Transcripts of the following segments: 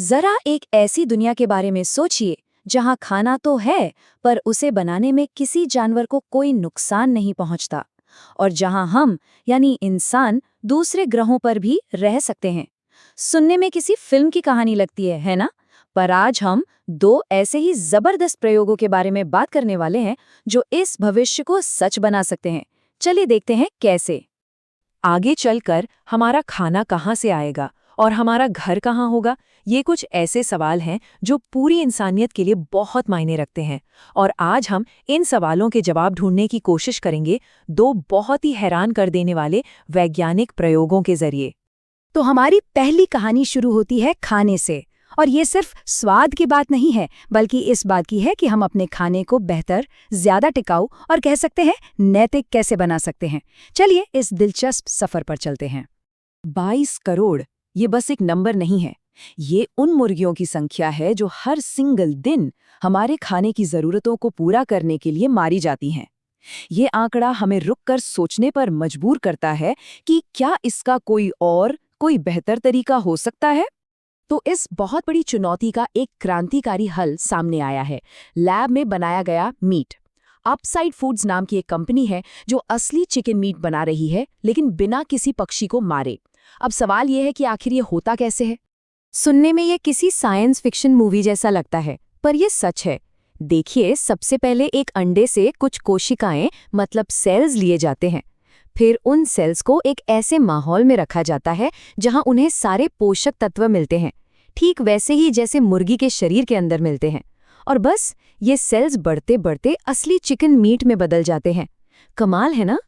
जरा एक ऐसी दुनिया के बारे में सोचिए जहां खाना तो है पर उसे बनाने में किसी जानवर को कोई नुकसान नहीं पहुंचता, और जहां हम यानी इंसान दूसरे ग्रहों पर भी रह सकते हैं। सुनने में किसी फिल्म की कहानी लगती है ना? पर आज हम दो ऐसे ही जबरदस्त प्रयोगों के बारे में बात करने वाले हैं जो इस भविष्य को सच बना सकते हैं। चलिए देखते हैं कैसे। आगे चलकर हमारा खाना कहाँ से आएगा और हमारा घर कहाँ होगा, ये कुछ ऐसे सवाल हैं जो पूरी इंसानियत के लिए बहुत मायने रखते हैं। और आज हम इन सवालों के जवाब ढूंढने की कोशिश करेंगे दो बहुत ही हैरान कर देने वाले वैज्ञानिक प्रयोगों के जरिए। तो हमारी पहली कहानी शुरू होती है खाने से। और ये सिर्फ स्वाद की बात नहीं है, बल्कि इस बात की है कि हम अपने खाने को बेहतर, ज्यादा टिकाऊ और कह सकते हैं नैतिक कैसे बना सकते हैं। चलिए इस दिलचस्प सफर पर चलते हैं। 22 करोड़ ये बस एक नंबर नहीं है, ये उन मुर्गियों की संख्या है जो हर सिंगल दिन हमारे खाने की जरूरतों को पूरा करने के लिए मारी जाती हैं। ये आंकड़ा हमें रुककर सोचने पर मजबूर करता है कि क्या इसका कोई बेहतर तरीका हो सकता है। तो इस बहुत बड़ी चुनौती का एक क्रांतिकारी हल सामने आया है, लैब में बनाया गया मीट। अपसाइड फूड्स नाम की एक कंपनी है जो असली चिकन मीट बना रही है, लेकिन बिना किसी पक्षी को मारे। अब सवाल यह है कि आखिर ये होता कैसे है। सुनने में ये किसी साइंस फिक्शन मूवी जैसा लगता है, पर यह सच है। देखिए, सबसे पहले एक अंडे से कुछ कोशिकाएं मतलब सेल्स लिए जाते हैं। फिर उन सेल्स को एक ऐसे माहौल में रखा जाता है जहां उन्हें सारे पोषक तत्व मिलते हैं, ठीक वैसे ही जैसे मुर्गी के शरीर के अंदर मिलते हैं। और बस ये सेल्स बढ़ते बढ़ते असली चिकन मीट में बदल जाते हैं। कमाल है ना?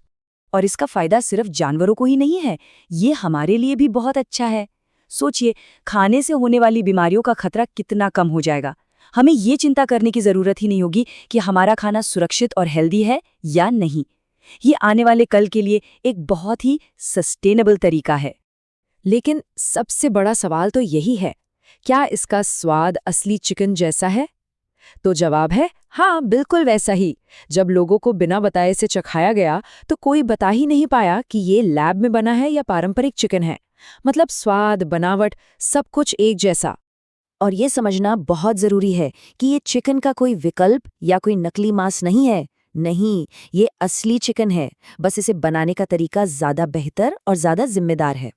और इसका फायदा सिर्फ जानवरों को ही नहीं है, ये हमारे लिए भी बहुत अच्छा है। सोचिए, खाने से होने वाली बीमारियों का खतरा कितना कम हो जाएगा। हमें ये चिंता करने की जरूरत ही नहीं होगी कि हमारा खाना सुरक्षित और हेल्दी है या नहीं। ये आने वाले कल के लिए एक बहुत ही सस्टेनेबल तरीका है। लेकिन सबसे बड़ा सवाल तो यही है, क्या इसका स्वाद असली चिकन जैसा है? तो जवाब है हाँ, बिल्कुल वैसा ही। जब लोगों को बिना बताए इसे चखाया गया तो कोई बता ही नहीं पाया कि ये लैब में बना है या पारंपरिक चिकन है। मतलब स्वाद, बनावट, सब कुछ एक जैसा। और ये समझना बहुत जरूरी है कि ये चिकन का कोई विकल्प या कोई नकली मांस नहीं है। नहीं, ये असली चिकन है, बस इसे बनाने का तरीका ज्यादा बेहतर और ज्यादा जिम्मेदार है।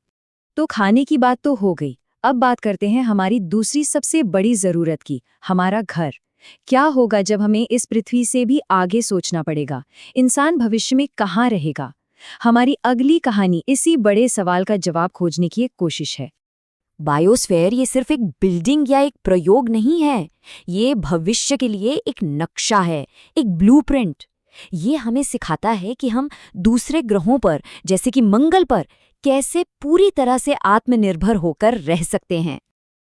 तो खाने की बात तो हो गई। अब बात करते हैं हमारी दूसरी सबसे बड़ी जरूरत की, हमारा घर। क्या होगा जब हमें इस पृथ्वी से भी आगे सोचना पड़ेगा? इंसान भविष्य में कहाँ रहेगा? हमारी अगली कहानी इसी बड़े सवाल का जवाब खोजने की एक कोशिश है। बायोस्फीयर ये सिर्फ एक बिल्डिंग या एक प्रयोग नहीं है, ये भविष्य के लिए एक नक्शा है, एक ब्लूप्रिंट। ये हमें सिखाता है कि हम दूसरे ग्रहों पर, जैसे कि मंगल पर, कैसे पूरी तरह से आत्मनिर्भर होकर रह सकते हैं।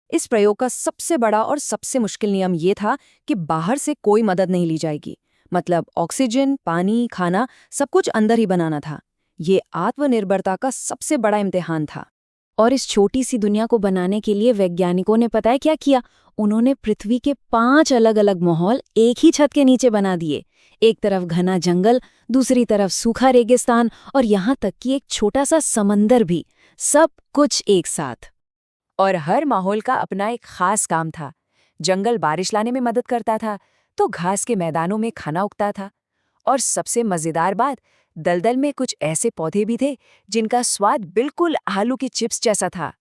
इस प्रयोग का सबसे बड़ा और सबसे मुश्किल नियम ये था कि बाहर से कोई मदद नहीं ली जाएगी। मतलब ऑक्सीजन, पानी, खाना सब कुछ अंदर ही बनाना था। ये आत्मनिर्भरता का सबसे बड़ा इम्तिहान था। और इस छोटी सी दुनिया को बनाने के लिए वैज्ञानिकों ने पता है क्या किया? उन्होंने पृथ्वी के 5 अलग अलग माहौल एक ही छत के नीचे बना दिए। एक तरफ घना जंगल, दूसरी तरफ सूखा रेगिस्तान और यहाँ तक कि एक छोटा सा समंदर भी, सब कुछ एक साथ। और हर माहौल का अपना एक खास काम था। जंगल बारिश लाने में मदद करता था, तो घास के मैदानों में खाना उगता था। और सबसे मजेदार बात, दलदल में कुछ ऐसे पौधे भी थे जिनका स्वाद बिल्कुल आलू की चिप्स जैसा था।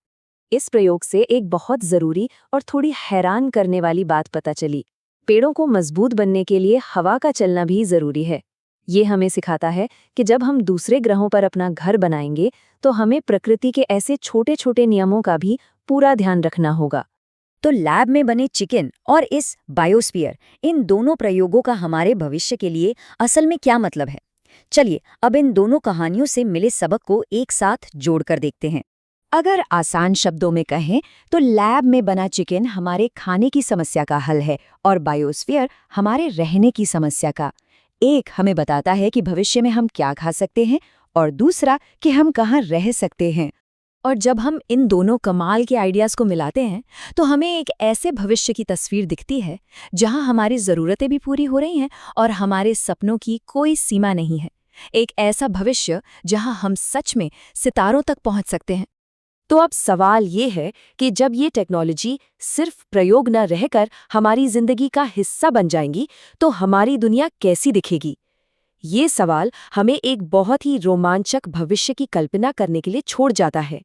इस प्रयोग से एक बहुत जरूरी और थोड़ी हैरान करने वाली बात पता चली। पेड़ों को मजबूत बनने के लिए हवा का चलना भी जरूरी है। ये हमें सिखाता है कि जब हम दूसरे ग्रहों पर अपना घर बनाएंगे तो हमें प्रकृति के ऐसे छोटे छोटे नियमों का भी पूरा ध्यान रखना होगा। तो लैब में बने चिकन और इस बायोस्फीयर, इन दोनों प्रयोगों का हमारे भविष्य के लिए असल में क्या मतलब है? चलिए अब इन दोनों कहानियों से मिले सबक को एक साथ जोड़कर देखते हैं। अगर आसान शब्दों में कहें तो लैब में बना चिकन हमारे खाने की समस्या का हल है और बायोस्फीयर हमारे रहने की समस्या का। एक हमें बताता है कि भविष्य में हम क्या खा सकते हैं और दूसरा कि हम कहाँ रह सकते हैं। और जब हम इन दोनों कमाल के आइडियाज़ को मिलाते हैं तो हमें एक ऐसे भविष्य की तस्वीर दिखती है जहां हमारी ज़रूरतें भी पूरी हो रही हैं और हमारे सपनों की कोई सीमा नहीं है। एक ऐसा भविष्य जहां हम सच में सितारों तक पहुंच सकते हैं। तो अब सवाल ये है कि जब ये टेक्नोलॉजी सिर्फ प्रयोग न रहकर हमारी जिंदगी का हिस्सा बन जाएंगी, तो हमारी दुनिया कैसी दिखेगी? ये सवाल हमें एक बहुत ही रोमांचक भविष्य की कल्पना करने के लिए छोड़ जाता है।